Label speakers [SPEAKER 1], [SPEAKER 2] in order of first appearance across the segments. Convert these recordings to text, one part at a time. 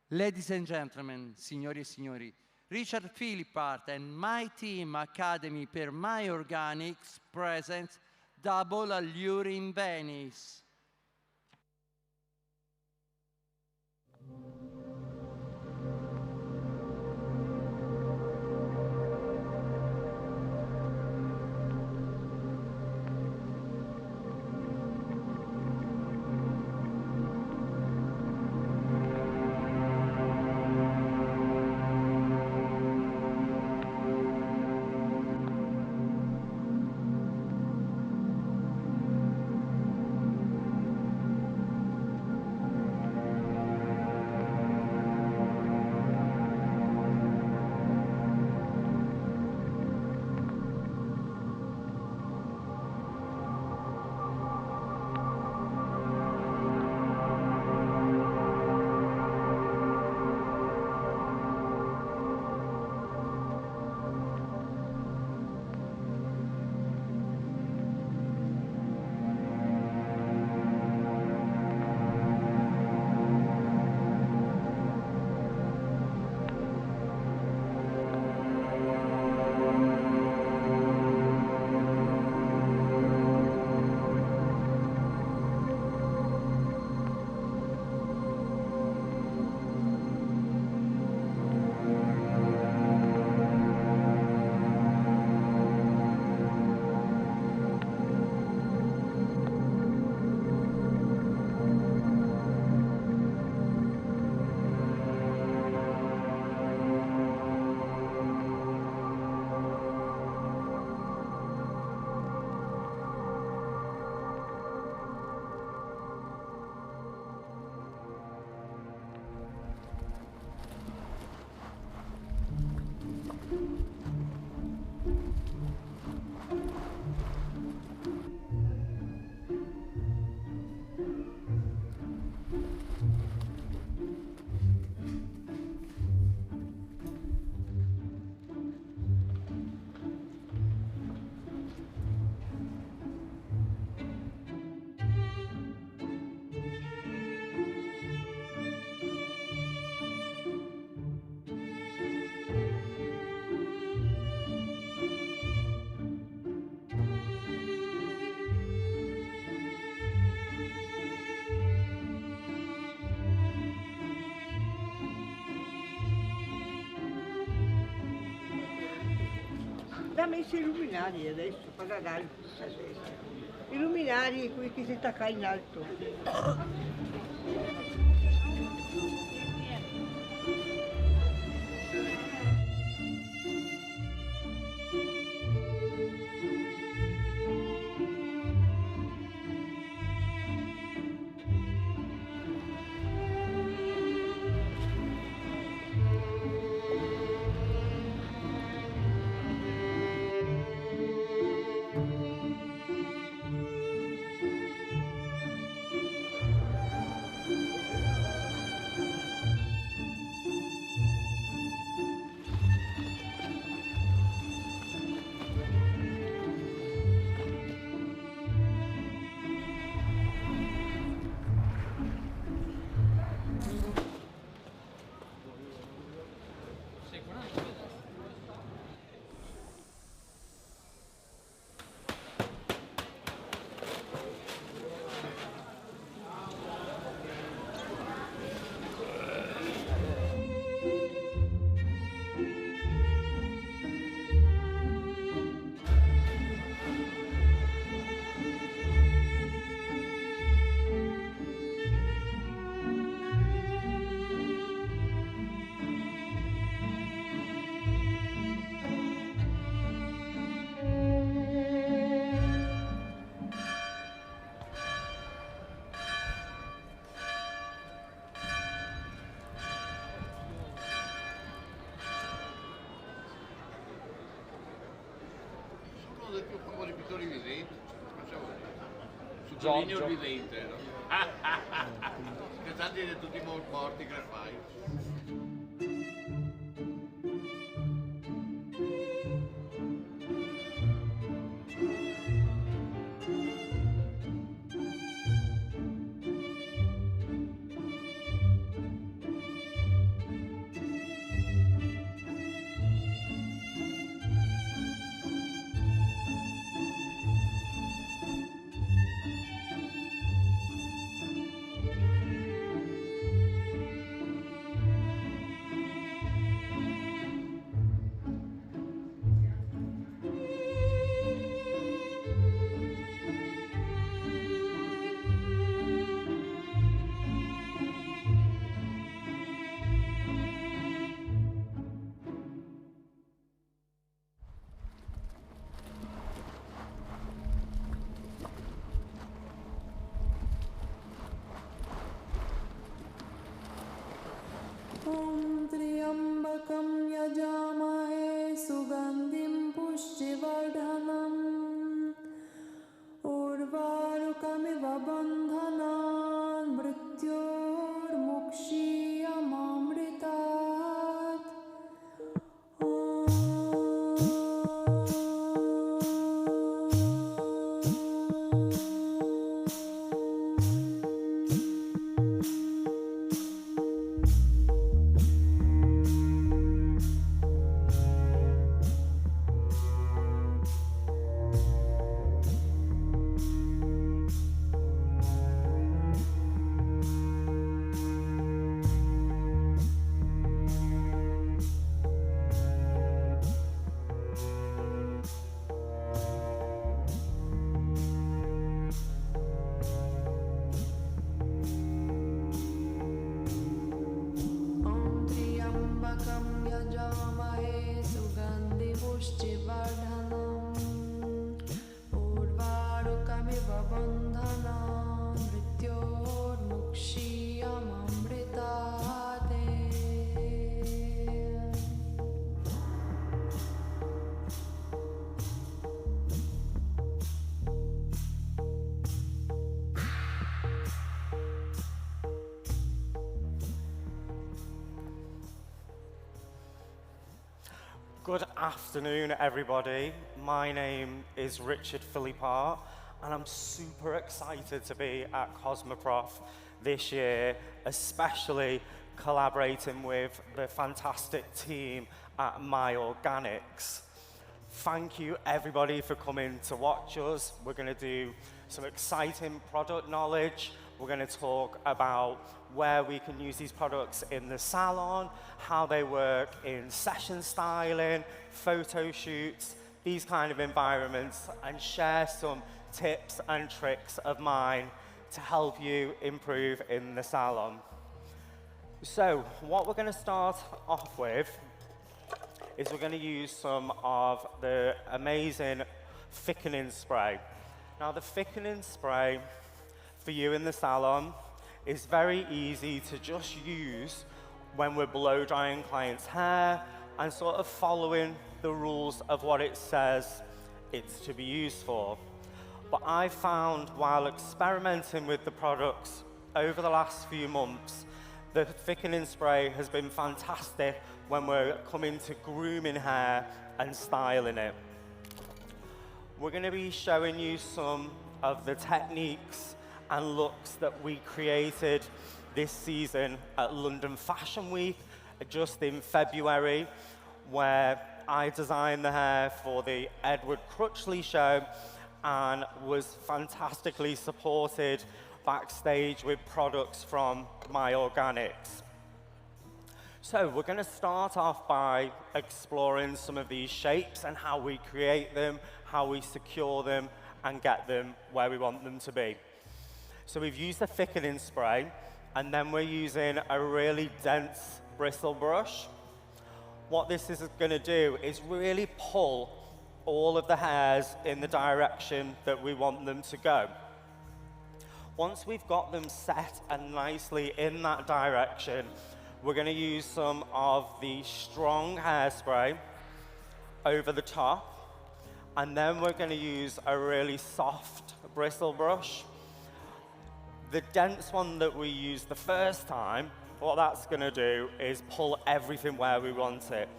[SPEAKER 1] Ladies and gentlemen, signori e signori, Richard Phillipart and My.Team Academy per My.Organics presents Double Allure in Venice.
[SPEAKER 2] Da messo i luminari adesso, pagare i luminari quelli che si attaccano in alto.
[SPEAKER 3] Uno dei più famosi pittori viventi, sottolineo il vivente, no? Scherzati di tutti i morti che fai.
[SPEAKER 4] Good afternoon, everybody. My name is Richard Phillipart, and I'm super excited to be at Cosmoprof this year, especially collaborating with the fantastic team at My.Organics. Thank you, everybody, for coming to watch us. We're going to do some exciting product knowledge. We're going to talk about where we can use these products in the salon, how they work in session styling, photo shoots, these kind of environments, and share some tips and tricks of mine to help you improve in the salon. So what we're going to start off with is we're going to use some of the amazing thickening spray. Now, the thickening spray for you in the salon is very easy to just use when we're blow drying clients' hair and sort of following the rules of what it says it's to be used for. But I found while experimenting with the products over the last few months, the thickening spray has been fantastic when we're coming to grooming hair and styling it. We're going to be showing you some of the techniques and looks that we created this season at London Fashion Week, just in February, where I designed the hair for the Edward Crutchley show and was fantastically supported backstage with products from My.Organics. So we're going to start off by exploring some of these shapes and how we create them, how we secure them, and get them where we want them to be. So we've used the thickening spray, and then we're using a really dense bristle brush. What this is going to do is really pull all of the hairs in the direction that we want them to go. Once we've got them set and nicely in that direction, we're going to use some of the strong hairspray over the top, and then we're going to use a really soft bristle brush. The dense one that we used the first time, what that's going to do is pull everything where we want it.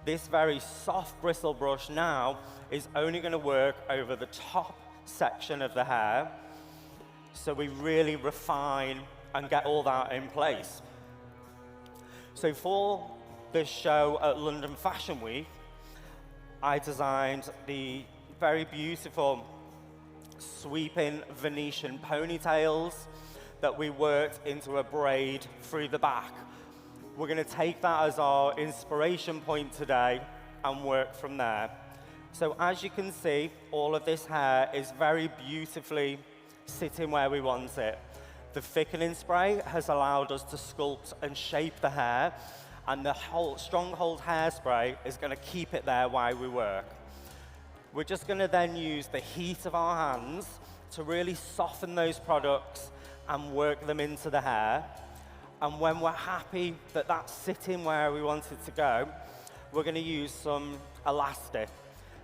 [SPEAKER 4] This very soft bristle brush now is only going to work over the top section of the hair, so we really refine and get all that in place. So for this show at London Fashion Week, I designed the very beautiful sweeping Venetian ponytails that we worked into a braid through the back. We're going to take that as our inspiration point today and work from there. So as you can see, all of this hair is very beautifully sitting where we want it. The thickening spray has allowed us to sculpt and shape the hair, and the whole Stronghold hairspray is going to keep it there while we work. We're just going to then use the heat of our hands to really soften those products and work them into the hair. And when we're happy that that's sitting where we want it to go, we're going to use some elastic.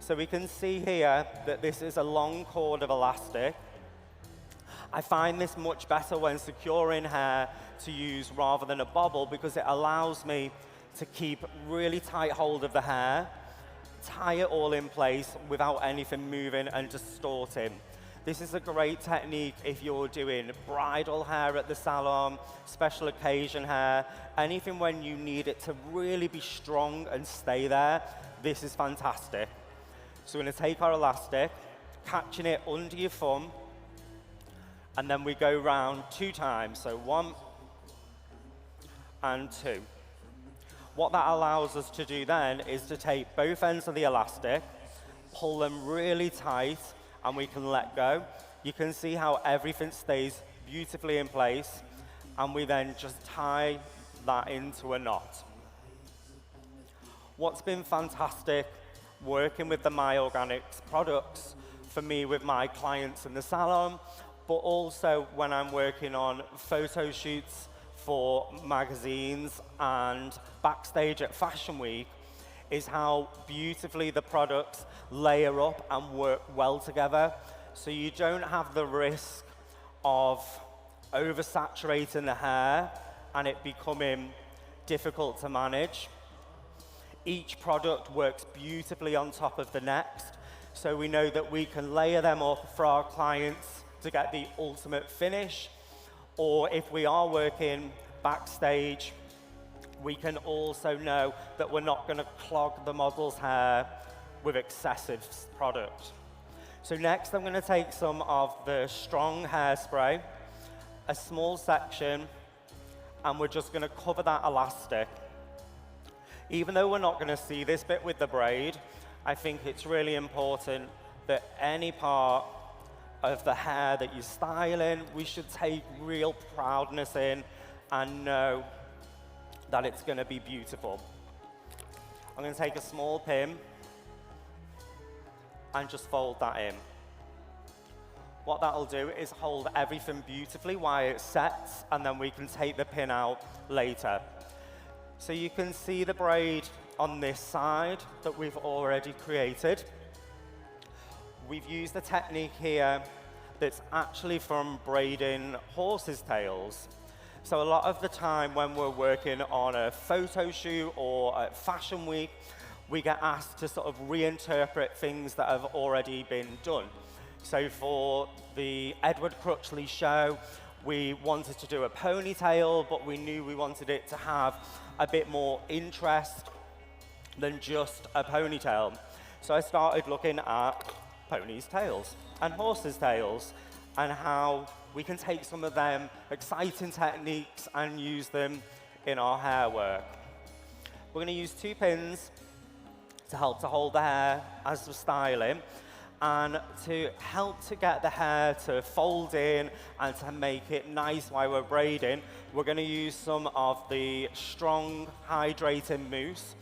[SPEAKER 4] So we can see here that this is a long cord of elastic. I find this much better when securing hair to use rather than a bobble, because it allows me to keep really tight hold of the hair, tie it all in place without anything moving and distorting. This is a great technique if you're doing bridal hair at the salon, special occasion hair, anything when you need it to really be strong and stay there. This is fantastic. So we're going to take our elastic, catching it under your thumb, and then we go round 2 times. So 1 and 2. What that allows us to do then is to take both ends of the elastic, pull them really tight, and we can let go. You can see how everything stays beautifully in place, and we then just tie that into a knot. What's been fantastic working with the My.Organics products for me with my clients in the salon, but also when I'm working on photo shoots for magazines and backstage at Fashion Week, is how beautifully the products layer up and work well together. So you don't have the risk of oversaturating the hair and it becoming difficult to manage. Each product works beautifully on top of the next, so we know that we can layer them up for our clients to get the ultimate finish, or if we are working backstage, we can also know that we're not going to clog the model's hair with excessive product. So next I'm going to take some of the strong hairspray, a small section, and we're just going to cover that elastic. Even though we're not going to see this bit with the braid, I think it's really important that any part of the hair that you're styling, we should take real proudness in and know that it's going to be beautiful. I'm going to take a small pin and just fold that in. What that'll do is hold everything beautifully while it sets, and then we can take the pin out later. So you can see the braid on this side that we've already created. We've used a technique here that's actually from braiding horses' tails. So a lot of the time when we're working on a photo shoot or at Fashion Week, we get asked to sort of reinterpret things that have already been done. So for the Edward Crutchley show, we wanted to do a ponytail, but we knew we wanted it to have a bit more interest than just a ponytail. So I started looking at ponies' tails and horses' tails and how we can take some of them exciting techniques and use them in our hair work. We're going to use 2 pins to help to hold the hair as we're styling, and to help to get the hair to fold in and to make it nice while we're braiding, we're going to use some of the strong hydrating mousse.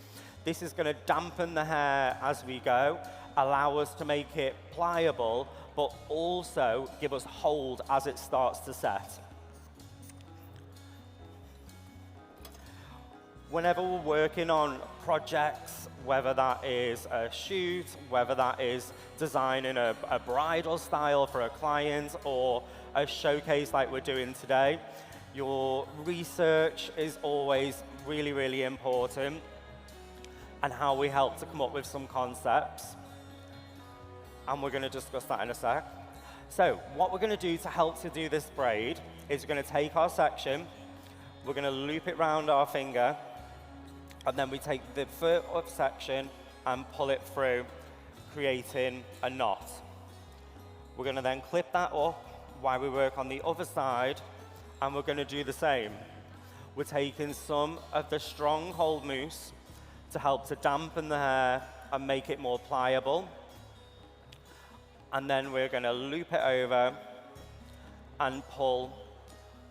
[SPEAKER 4] This is going to dampen the hair as we go, allow us to make it pliable, but also give us hold as it starts to set. Whenever we're working on projects, whether that is a shoot, whether that is designing a bridal style for a client or a showcase like we're doing today, your research is always really, really important, and how we help to come up with some concepts. And we're going to discuss that in a sec. So what we're going to do to help to do this braid is we're going to take our section, we're going to loop it round our finger, and then we take the foot up section and pull it through, creating a knot. We're going to then clip that up while we work on the other side, and we're going to do the same. We're taking some of the strong hold mousse to help to dampen the hair and make it more pliable. And then we're going to loop it over and pull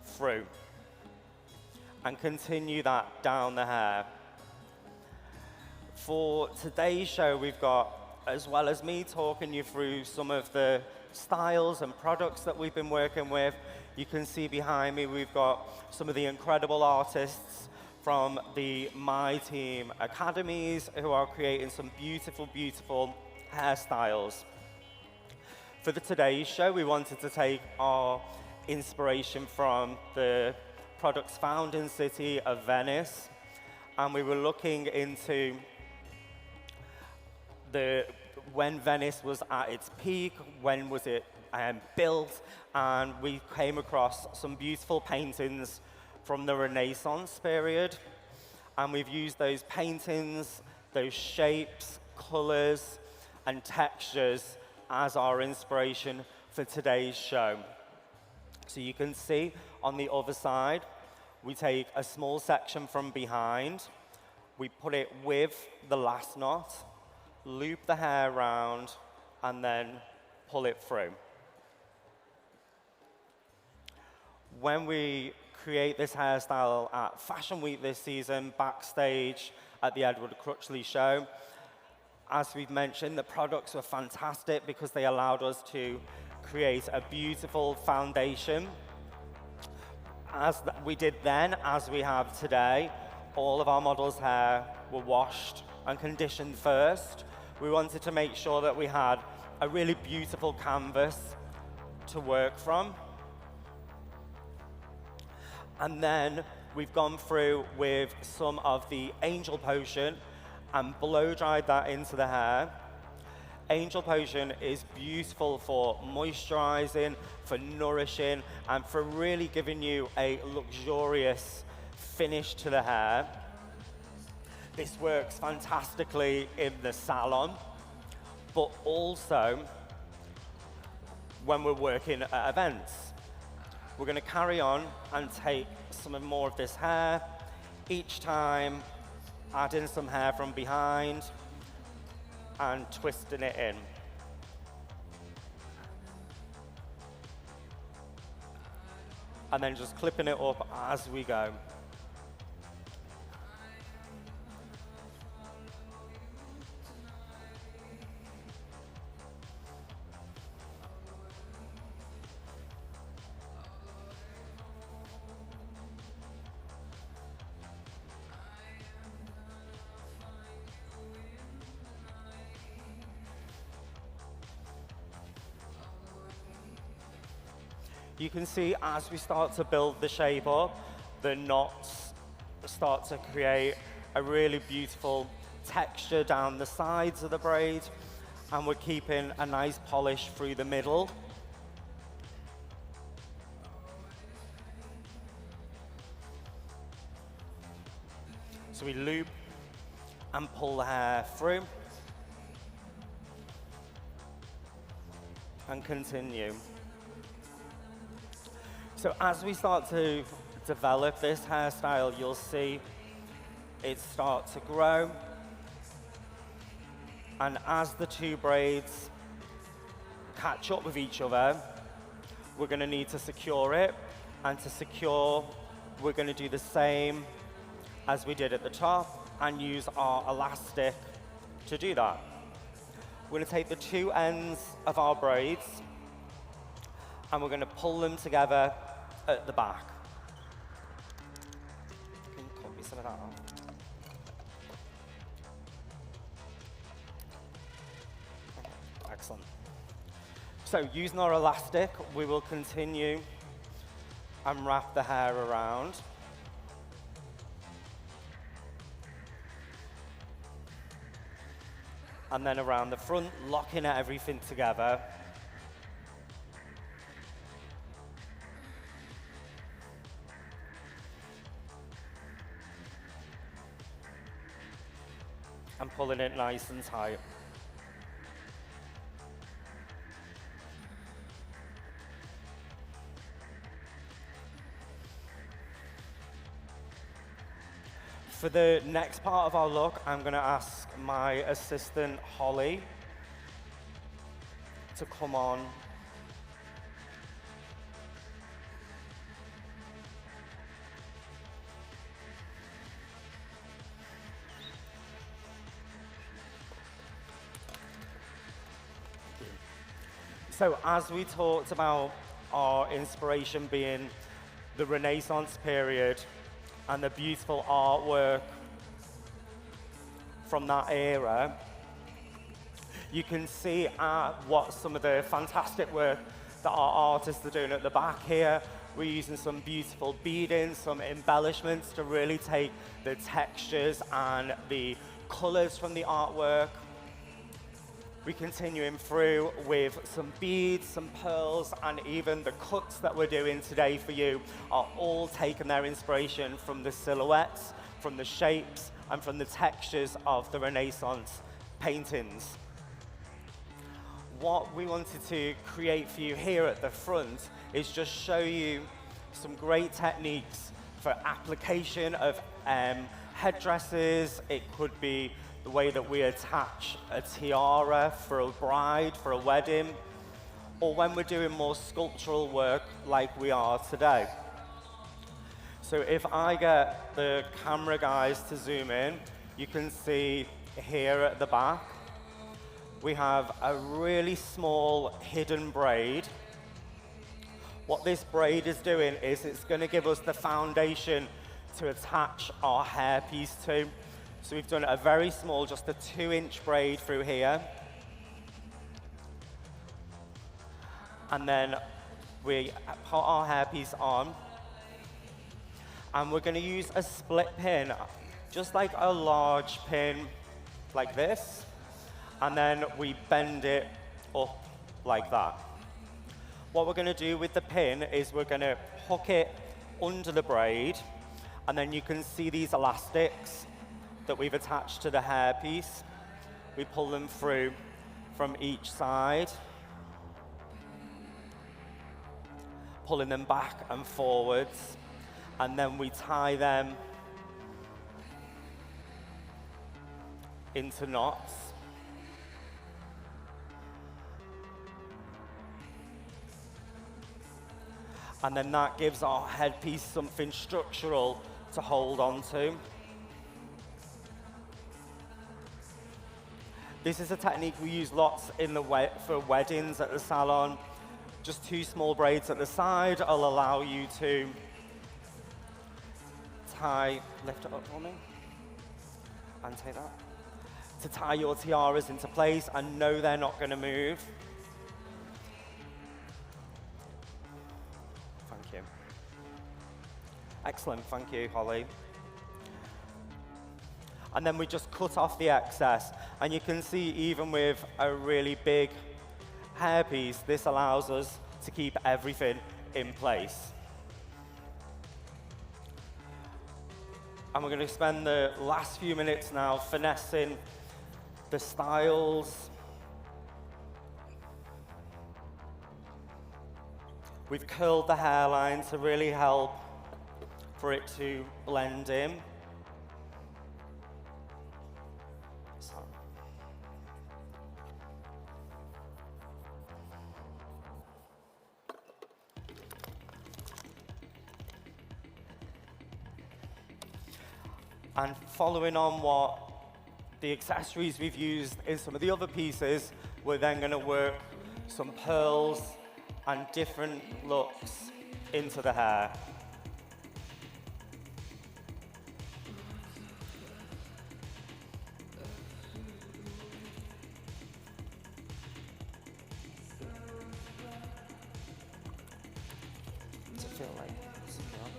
[SPEAKER 4] through. And continue that down the hair. For today's show, we've got, as well as me talking you through some of the styles and products that we've been working with, you can see behind me we've got some of the incredible artists from the My.Team academies who are creating some beautiful, beautiful hairstyles. For today's show, we wanted to take our inspiration from the products found in city of Venice, and we were looking into when Venice was at its peak, when was it built, and we came across some beautiful paintings from the Renaissance period, and we've used those paintings, those shapes, colors, and textures as our inspiration for today's show. So you can see on the other side, we take a small section from behind, we put it with the last knot, loop the hair around, and then pull it through. When we create this hairstyle at Fashion Week this season, backstage at the Edward Crutchley show, as we've mentioned, the products were fantastic because they allowed us to create a beautiful foundation. As we did then, as we have today, all of our models' hair were washed and conditioned first. We wanted to make sure that we had a really beautiful canvas to work from. And then we've gone through with some of the angel potion and blow dried that into the hair. Angel Potion is beautiful for moisturizing, for nourishing, and for really giving you a luxurious finish to the hair. This works fantastically in the salon, but also when we're working at events. We're going to carry on and take some more of this hair, each time adding some hair from behind and twisting it in. And then just clipping it up as we go. You can see as we start to build the shape up, the knots start to create a really beautiful texture down the sides of the braid, and we're keeping a nice polish through the middle. So we loop and pull the hair through and continue. So as we start to develop this hairstyle, you'll see it start to grow. And as the two braids catch up with each other, we're going to need to secure it. And to secure, we're going to do the same as we did at the top and use our elastic to do that. We're going to take the two ends of our braids and we're going to pull them together at the back. Can you cut me some of that off? Excellent. So using our elastic, we will continue and wrap the hair around. And then around the front, locking everything together. And pulling it nice and tight. For the next part of our look, I'm going to ask my assistant, Holly, to come on. So as we talked about our inspiration being the Renaissance period and the beautiful artwork from that era, you can see what some of the fantastic work that our artists are doing at the back here. We're using some beautiful beading, some embellishments to really take the textures and the colors from the artwork. We're continuing through with some beads, some pearls, and even the cuts that we're doing today for you are all taking their inspiration from the silhouettes, from the shapes, and from the textures of the Renaissance paintings. What we wanted to create for you here at the front is just show you some great techniques for application of headdresses. It could be the way that we attach a tiara for a bride, for a wedding, or when we're doing more sculptural work like we are today. So if I get the camera guys to zoom in, you can see here at the back, we have a really small hidden braid. What this braid is doing is it's going to give us the foundation to attach our hairpiece to. So we've done a very small, just a 2-inch braid through here. And then we put our hairpiece on. And we're going to use a split pin, just like a large pin like this, and then we bend it up like that. What we're going to do with the pin is we're going to hook it under the braid, and then you can see these elastics that we've attached to the hairpiece. We pull them through from each side, pulling them back and forwards, and then we tie them into knots. And then that gives our headpiece something structural to hold on to. This is a technique we use lots in for weddings at the salon. Just 2 small braids at the side will allow you to lift it up for me, and take that, to tie your tiaras into place and know they're not going to move. Thank you. Excellent, thank you, Holly. And then we just cut off the excess, and you can see even with a really big hairpiece, this allows us to keep everything in place. And we're going to spend the last few minutes now finessing the styles. We've curled the hairline to really help for it to blend in. And following on what the accessories we've used in some of the other pieces, we're then going to work some pearls and different looks into the hair. Does it feel like something else?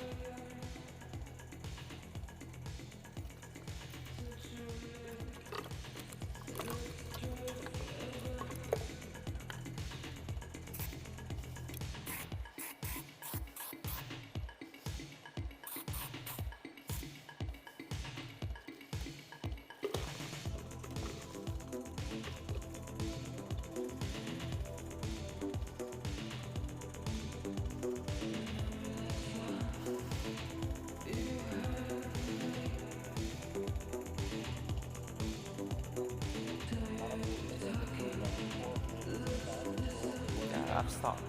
[SPEAKER 4] I've stopped.